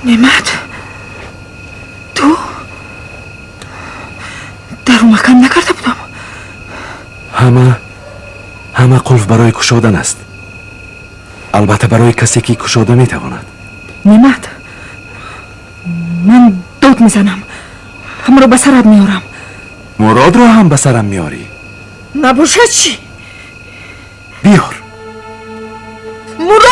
نعمت تو درو مکان نکرده بودم. همه قلف برای کشودن است. البته برای کسی که کشوده میتواند. نعمت من داد میزنم، همه رو به سرت میارم. مراد را هم به سرم میاری؟ نباشد چی؟ بیار. مراد!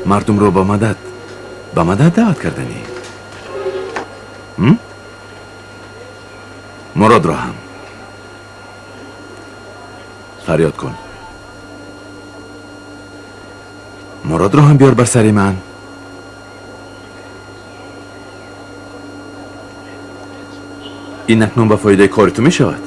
مردم رو با مدد دعوت کردنی. مراد را هم فریاد کن. مراد را هم بیار بر سر من. این اکنون به فایده کار تو می شود.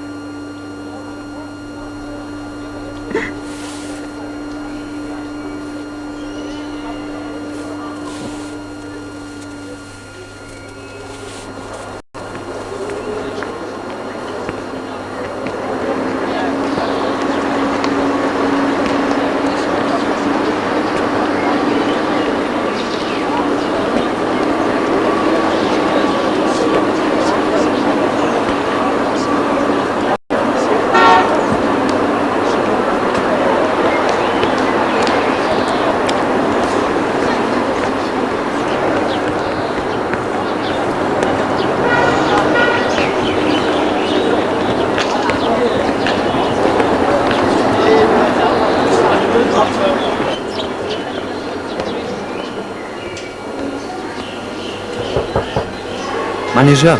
منیژه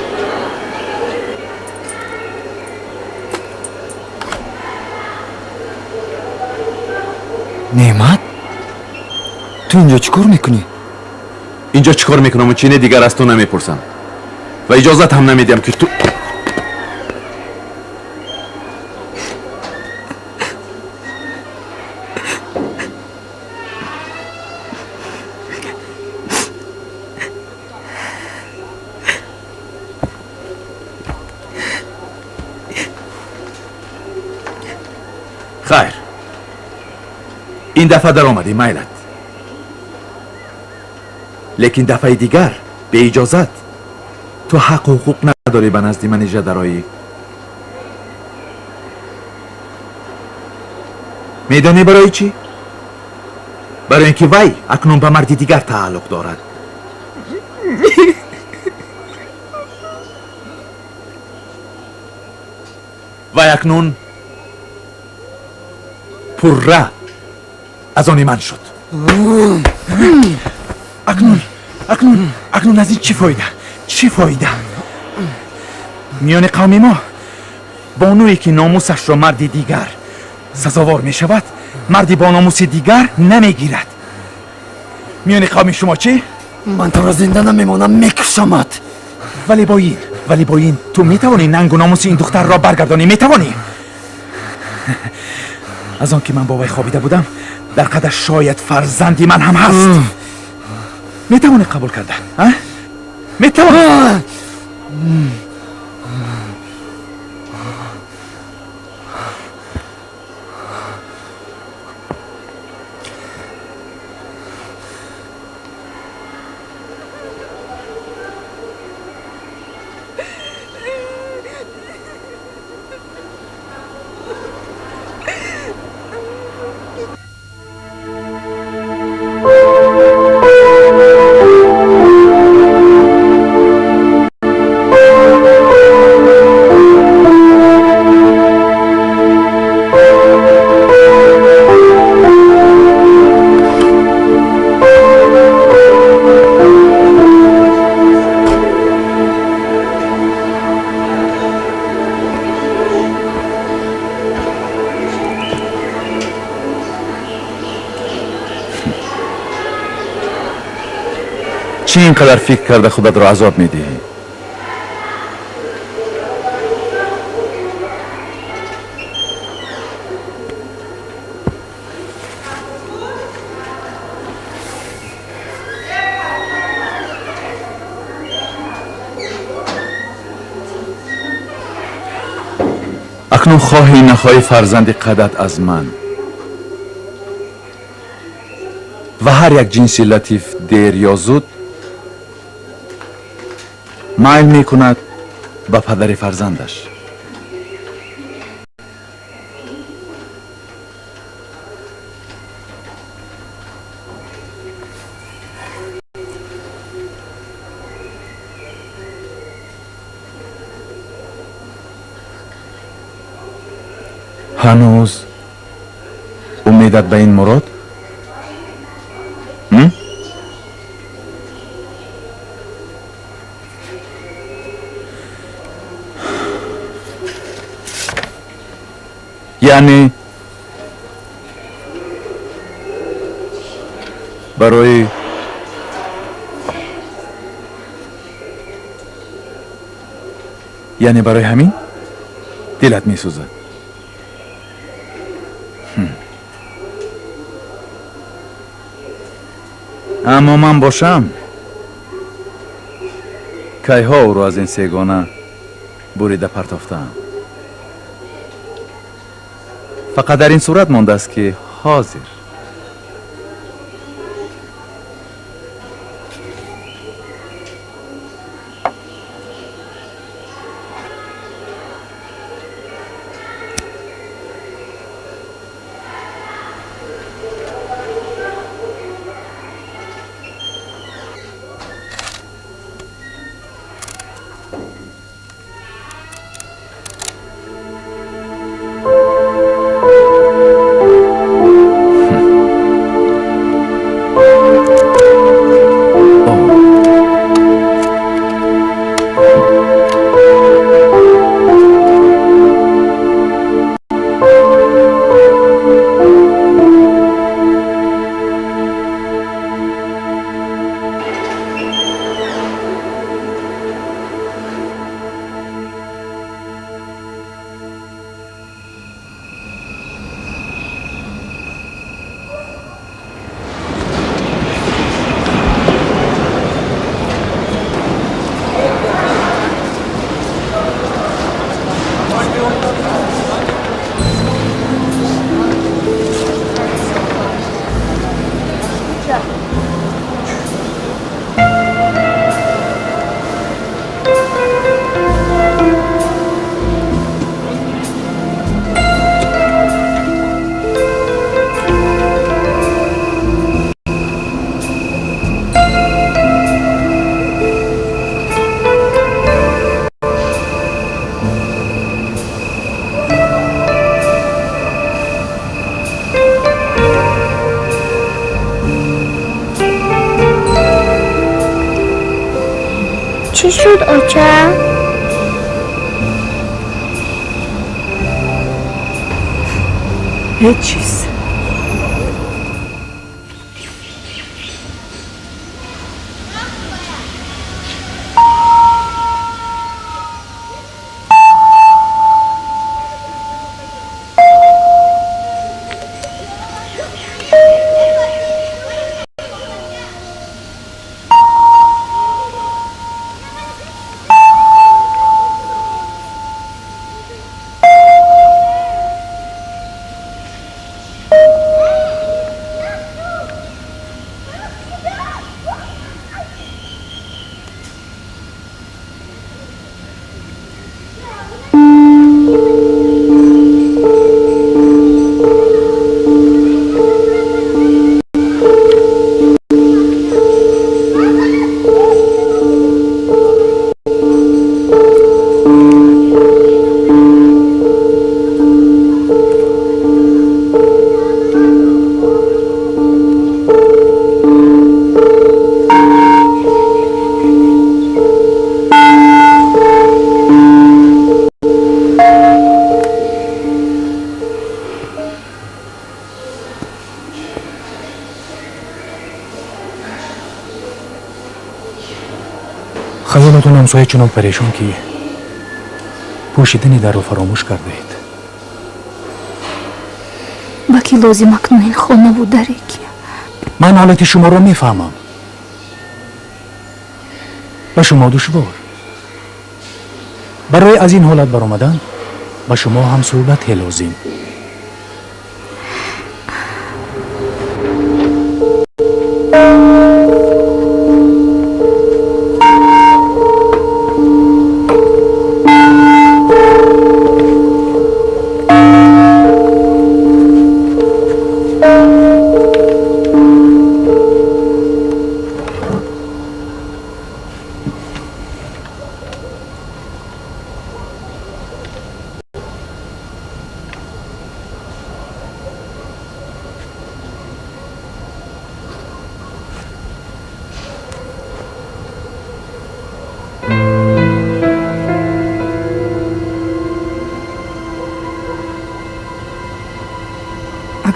نعمت تو اینجا چیکار میکنی؟ اینجا چیکار میکنم و چینه دیگر از تو نمیپرسم و اجازت هم نمیدیم که تو خیر این دفعه در آمدی میلت، لیکن دفعه دیگر به اجازت تو حق و حقوق نداری به نزد منیژه درایی. میدانی برای چی؟ برای اینکه وی اکنون به مردی دیگر تعلق دارد. و اکنون پره از آن من شد. اکنون از این چی فایده؟ میان قوم ما بانویی که ناموسش را مردی دیگر سزاوار می شود مردی با ناموس دیگر نمی گیرد. میان قوم شما چی؟ من تو را زنده نمیمانم، میکشمت. ولی با این تو میتوانی ننگ و ناموس این دختر را برگردانی؟ میتوانی؟ از آن که من با وی خوابیده بودم در قدر شاید فرزندی من هم هست. میتوانی قبول کردن؟ میتوانی؟ چی اینقدر فکر کرده خودت را عذاب میدی؟ اکنون خواهی نخواهی فرزند قدت از من و هر یک جنسی لطیف دیر یا زود مایل می کند به پدر فرزندش. هنوز امیدت به این مراد؟ یعنی برای همین دلت می سوزد. اما من باشم کیها او رو از این سیگانه بریده پرتافتم. فقط در این صورت مانده است که حاضر چی شد آچه؟ هیچ چیز. خیالتون همسایه چنان پریشان که پوشیدنی در رو فراموش کرده اید. با کی لازم اکنون این خانه بود داره که من حالت شما رو میفهمم. با شما دشوار. برای از این حالت برآمدن با شما هم صحبت لازم.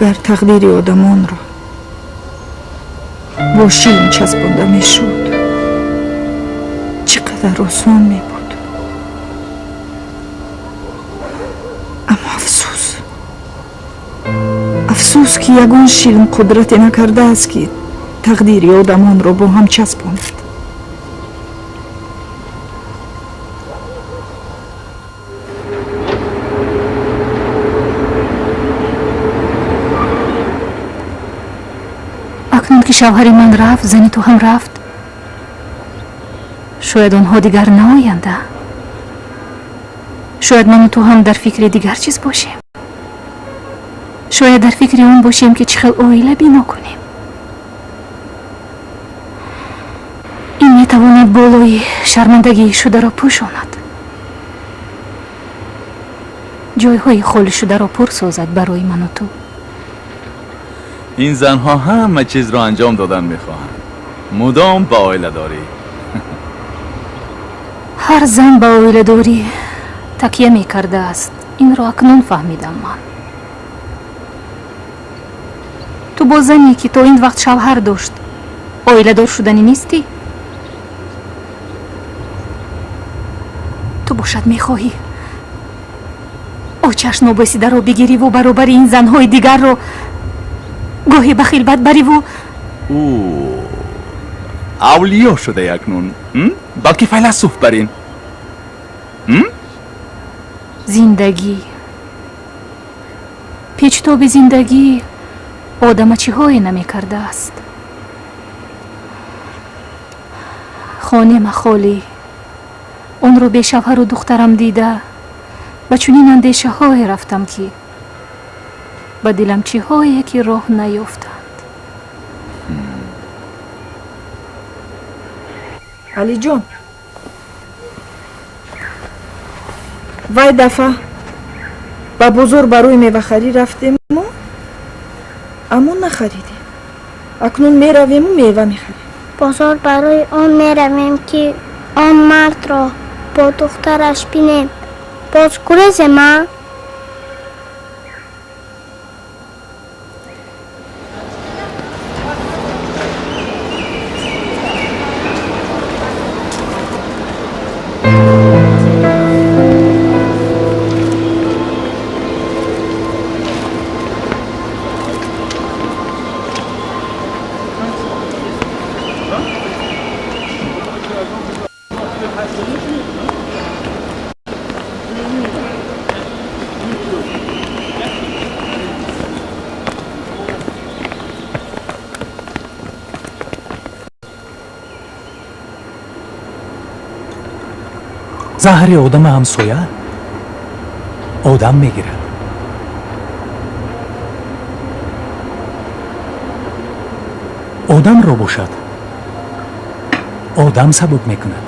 اگر تقدیر آدمان را با شیلم چسبانده می شد چقدر آسان می بود. اما افسوس که یگان شیلم قدرت نکرده است که تقدیر آدمان را با هم چسباند. اکنون که شوهر من رفت زن تو هم رفت شاید آنها دیگر نآینده. شاید من و تو هم در فکر دیگر چیز باشیم. شاید در فکر اون باشیم که چه خیلی عائله بنا کنیم. این میتواند بالای شرمندگی شده را پوشاند. جایهای خالی شده را پر سازد برای من و تو. این زنها همه چیز را انجام دادن میخواهند. مدام با عائله داری. هر زن با عائله داری تکیه میکرده است. این را اکنون فهمیدم من. تو با زنی که تو این وقت شوهر داشت عائله دار شدنی نیستی؟ تو باشد میخواهی آچش نابسیده را بگیری و برابر این زنهای دیگر را گاهی به خلوت بری و او اولیا شده اکنون. بلکه فیلسوف برین. زندگی پیچتاب زندگی آدم چی های نمی کرده است. خانه ما خالی اون رو به شوهر و دخترم دیده و چنین اندیشه های رفتم که با دلم چی هایی که راه نیفتند. علی جان وای دفعه با بزرگ بروی میوه خری رفتیم ما اما نخریدیم. اکنون میرویم و میوه میخریم. بازار برای آن میرویم که آن مرد را با دخترش بینیم. باز گریز ما زهر آدم همسایه odam میگیرد. آدم رو باشد آدم سبب میکند.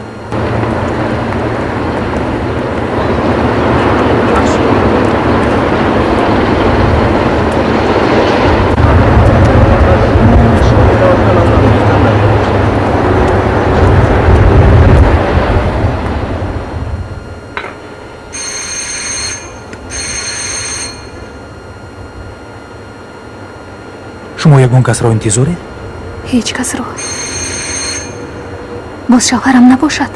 شما یگان کس را انتظاره؟ هیچ کس رو. باز شوهرم نباشد.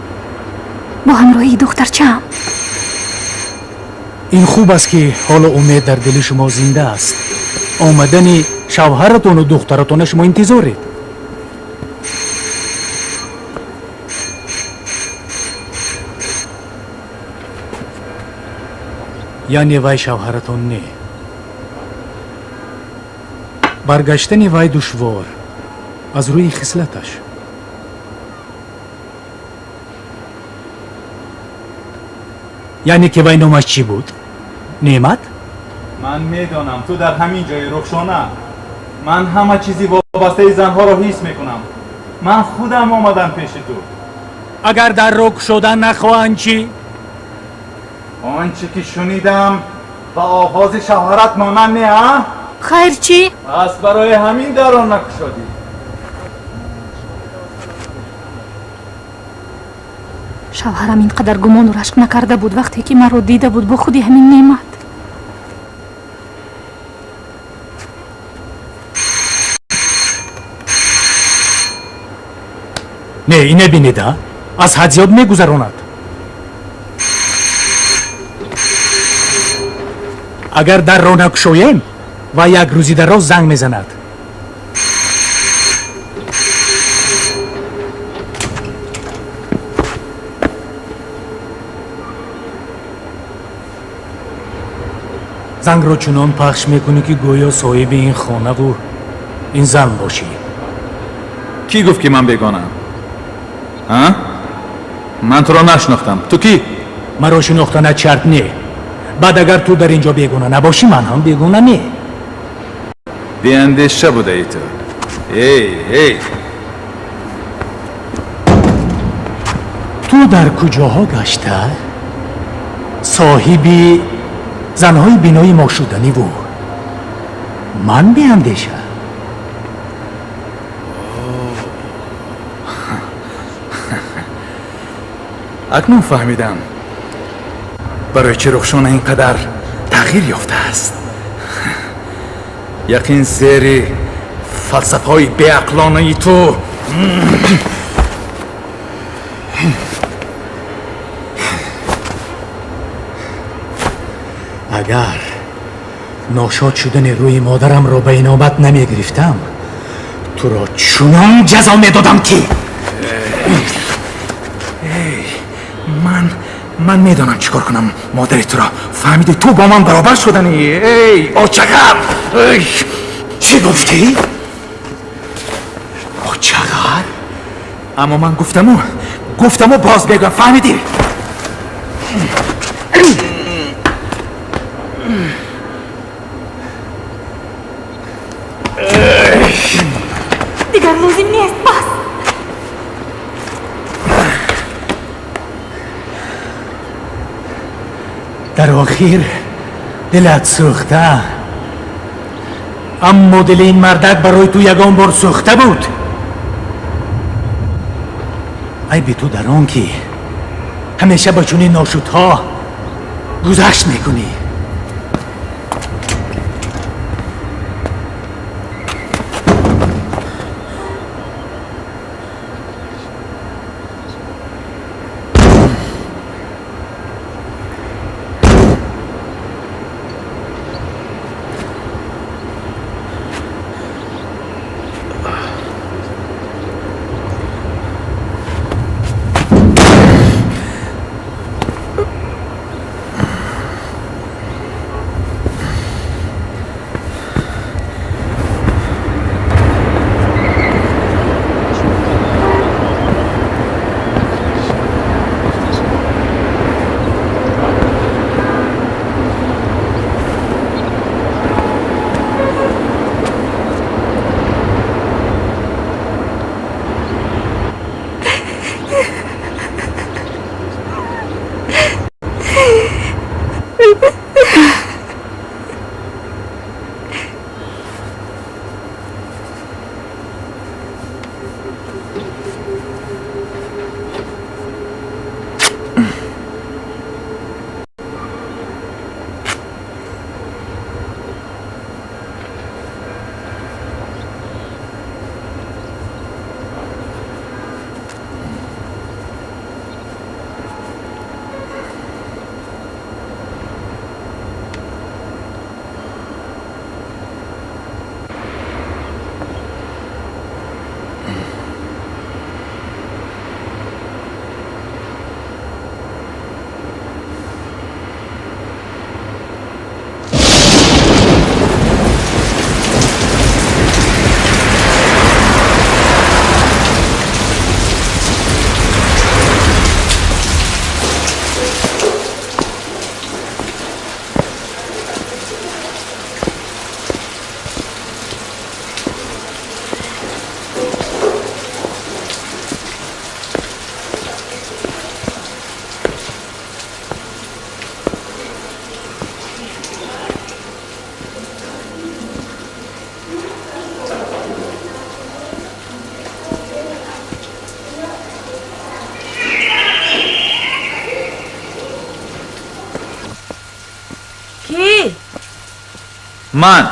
با همراهی دخترچه‌ام. این خوب است که حالا امید در دل شما زنده است. آمدن شوهرتون و دخترتون شما انتظارید. یعنی وای شوهرتون نه. برگشتن وای دشوار از روی خصلتش. یعنی که وای نامش چی بود؟ نعمت؟ من میدانم تو در همین جای رخشانه من همه چیزی وابسته زنها را حس میکنم. من خودم آمدم پیش تو. اگر در رک شدن نخواهند چی؟ آنچه که شنیدم با آواز شوهرت مانند نه؟ خیر چی؟ پس برای همین در آن نکشادی. شوهرم اینقدر گمان و رشک نکرده بود وقتی که من رو دیده بود با خودی همین نعمت. نه اینه بینید از حد زیاد میگذراند. اگر در را نگشاییم و یک روزی در را زنگ میزند. زنگ را چنان پخش میکنی که گویا صاحب این خانه و این زن باشی. کی گفت که من بیگانم؟ ها؟ من تو را نشناختم. تو کی؟ مرا شناختن چرت نه. بعد اگر تو در اینجا بیگانه نباشی من هم بیگانه نه. بیاندیشه بوده ای تو. ای تو در کجاها گشته؟ صاحبی زنهای بینای ما شدنی و من بیاندیشه. اکنون فهمیدم برای چه رخشانه اینقدر تغییر یافته است. یقین زیر فلسفه های بیعقلانه تو. اگر ناشاد شدن روی مادرم را به اینابت نمی گرفتم تو را چنان جزا می دادم که من میدانم چیکار کنم. مادر تو را فهمیده تو با من برابر شدنی. ای آچقر. چی گفتی؟ آچقر؟ اما من گفتم و باز بگم. فهمیدی؟ دیگر لازم نیست. بس. در آخر دلت سوخته، اما دل این مردک برای تو یگان بار سوخته بود. ای بی تو در آن که همیشه با چنین ناشودها گذشت میکنی. کی؟ من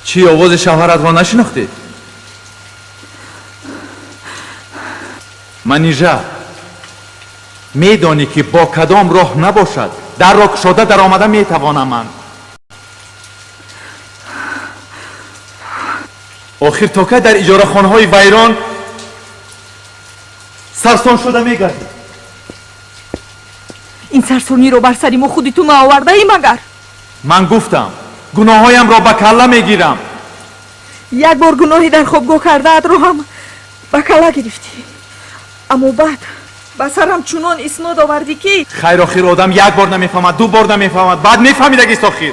چی آواز شوهرت را نشناختی؟ منیژه میدانی که با کدام راه نباشد در را گشاده در آمده میتوانم من. آخر تا که در اجاره خانه های ویران سرسان شده میگردی؟ این سرسونی رو بر سری ما خودی تو ما آورده ای مگر؟ من گفتم گناهایم را به کله میگیرم. یک بار گناهی در خوابگاه کرده ات رو هم به کله گرفتی، اما بعد به سرم چونان اسناد آوردی که خیر آخر آدم یک بار نمیفهمد، دو بار نمیفهمد، بعد میفهمیدگیست آخر.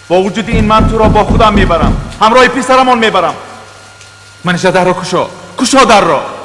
با وجود این من تو را با خودم میبرم، همراه پسرمان میبرم. منیژه در را کشا در را.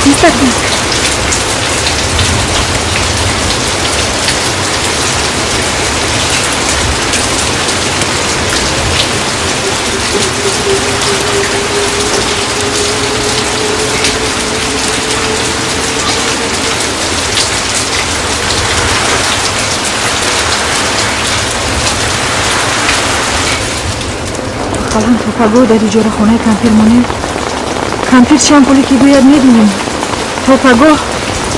Tista. خالان توپاگو در اجاره خانه کمپیر مونه. کمپیر چند پولی که باید میدونیم. توپاگو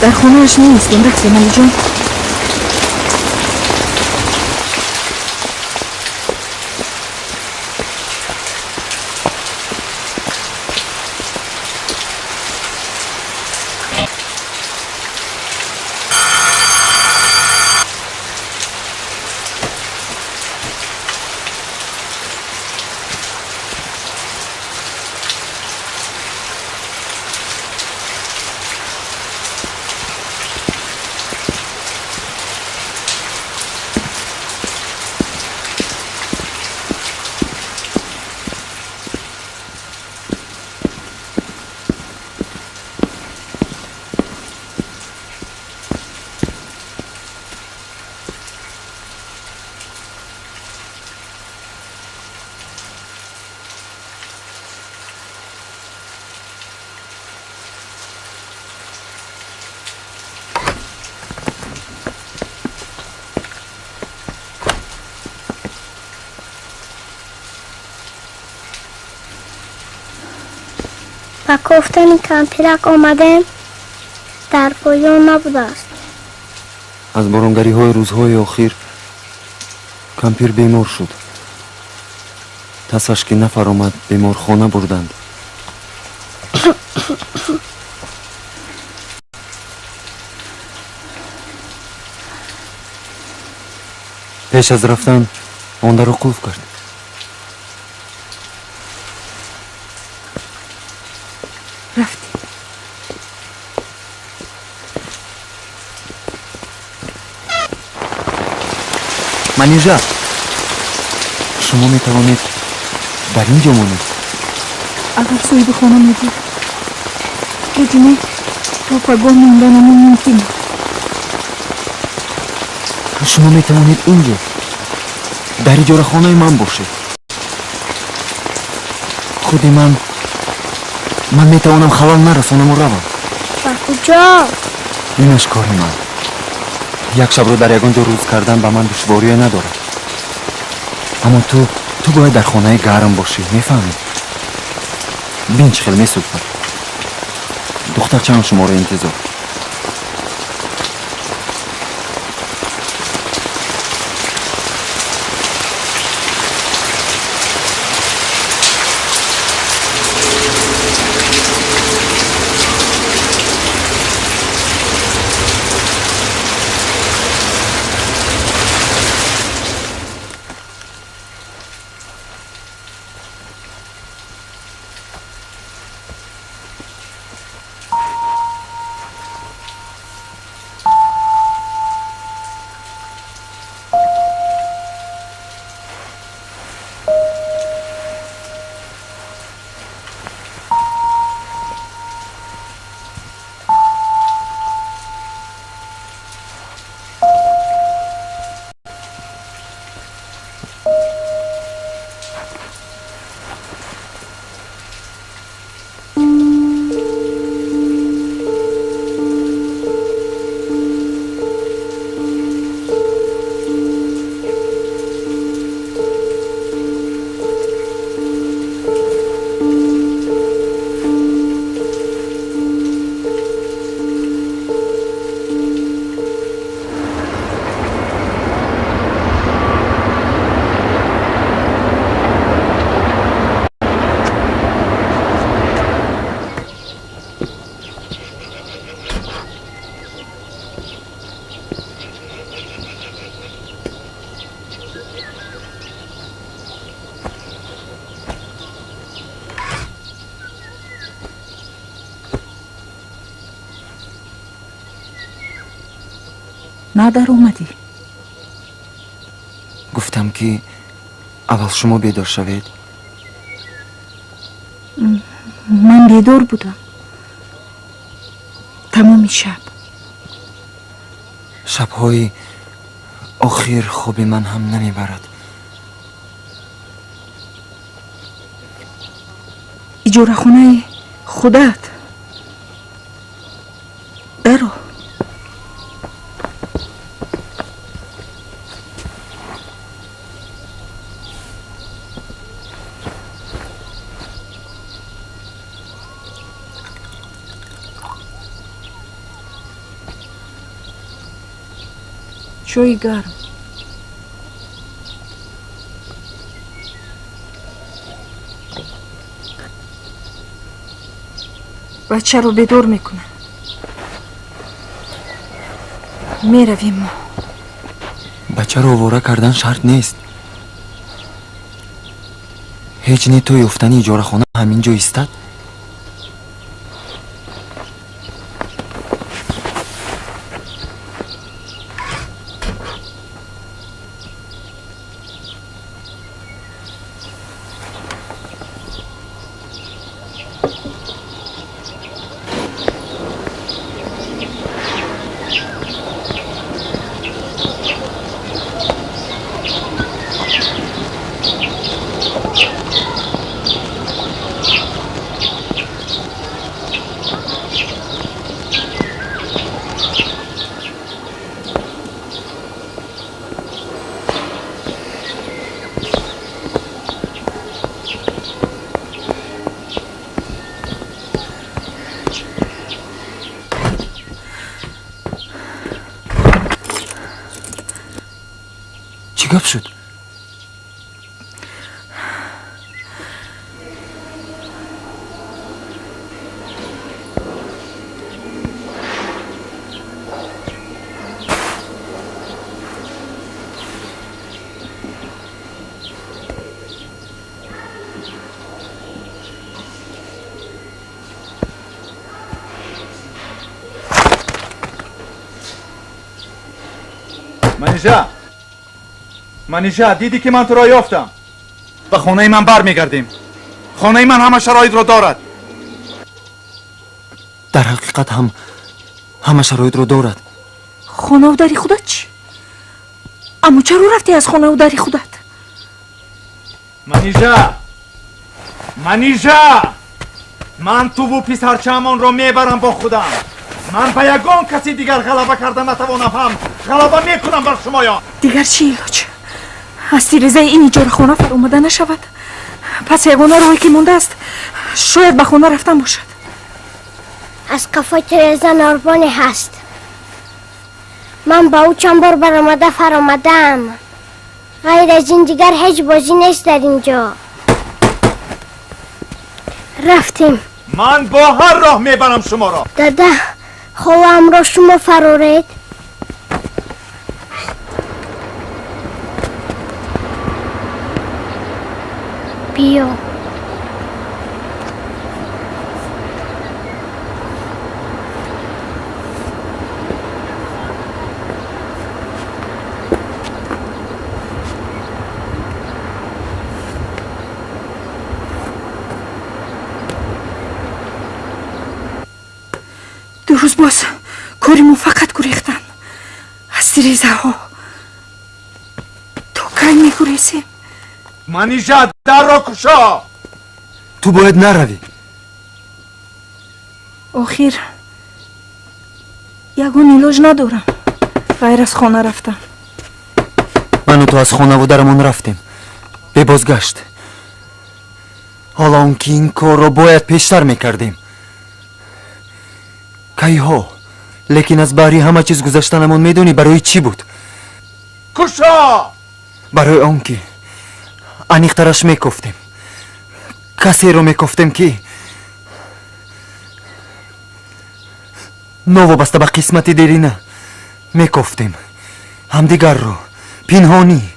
در خانهش نیست. درسته ملی جان؟ و گفتن کمپیرک آمدم در پایان نبوده است. از بارانگری های روزهای آخر کمپیر بیمار شد. تاسش که نفر آمد بیمارخانه بردند. پیش از رفتن آن در را قفل کرد. رفتی. منیژه شما می توانید در اینجا مانید. اگر صاحب خانه میگی هجنه تا پگاه موندنمون ممکنه. شما می توانید اینجا در اجاره خانه من باشید. خودی من می توانم خلال نرسانم و روم. و کجا؟ اینش کار من. یک شب رو در یگانجا روز کردن به من دشواری نداره. اما تو باید در خانه گرم باشی. میفهمی؟ بین چه خیلی میسوزم. دختر چند شما رو انتظار. نه در اومدی. گفتم که اول شما بیدار شوید. من بیدار بودم تمام شب. شبهای آخر خواب من هم نمیبرد. اجاره خونه خودت درو. چای گرم. بچه رو بیدار میکنه. میرویم ما. بچه رو آواره کردن شرط نیست. هیچ نه توی افتنی اجاره خانه همینجا ایستد. چی گپ شد؟ منیژه دیدی که من تو را یافتم. به خانه من برمیگردیم. خانه من همه شرایط را دارد. در حقیقت هم همه شرایط رو دارد. خانه و داری خودت چی؟ اما چرا رفتی از خانه و داری خودت؟ منیژه من تو و پسرچه‌مان را میبرم با خودم. من به یگان کسی دیگر غلبه کردن نتوانم، هم غلبه میکنم بر شمایان. دیگر چی ایلاج؟ از تیرزه این ایجار خانه فر اومده نشود. پس یگانه راهی که مونده است شاید به خانه رفتن باشد. از قفای تیرزه ناربانی هست. من با او چند بار برآمده فرآمدم. غیر از این دیگر هیچ بازی نیست در اینجا. رفتیم. من با هر راه میبرم شما را. دادا خواهم را شما فرارید. بیا. دو روز باز کاریمون فقط گریختن از تیرزه ها. تو کی میگریزیم؟ منیژه در را کشا. تو باید نروی. آخر یگان ایلاج ندارم غیر از خانه رفتم. من و تو از خانه و درمون رفتیم به بازگشت. حالا اون که این کار رو باید پیشتر میکردیم. کی ها لیکن از باری همه چیز گذشتنمون میدونی برای چی بود؟ کشا. برای اون که انیخترش میکفتیم. کسی رو میکفتیم که نو وابسته به قسمت دیری نه میکفتیم همدیگر رو پنهانی.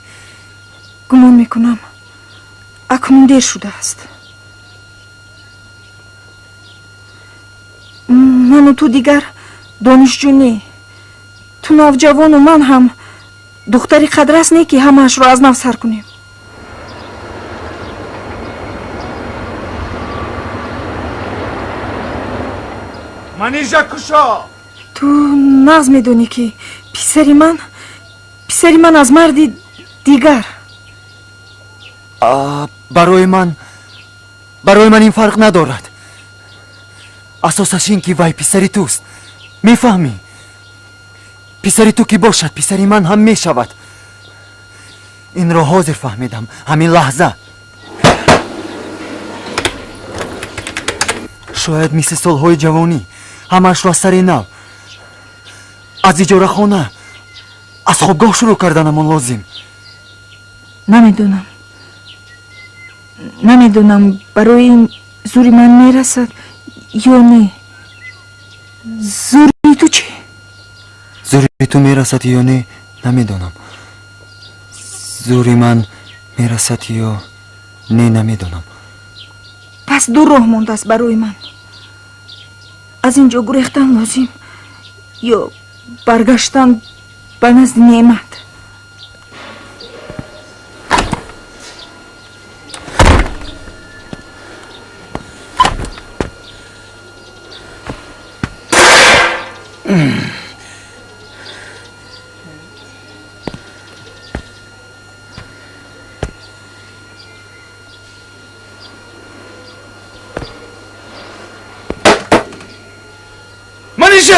گمان میکنم اکنون دیر شده است. من و تو دیگر دانشجو نی. تو نوجوان و من هم دختری قدرست نی که همهش رو از نو سر کنیم. منیژه کشا. تو نغز میدونی که پسری من از مردی دیگر. برای من این فرق ندارد. اساسش این که وای پسری توست. میفهمی؟ پسری تو که باشد پسری من هم میشود. این را حاضر فهمیدم همین لحظه. شاید مثل سالهای جوانی همش را سر نو از اجاره خانه از خوابگاه شروع کردنمون لازم. نمیدونم برای این زوری من میرسد یا نه. زوری تو چی؟ زوری تو میرسد یا نه نمیدونم. زوری من میرسد یا نه نمیدونم. پس دو راه مونده است برای من. از اینجا گریختن لازم یا برگشتن به نزد نعمت. منیژه.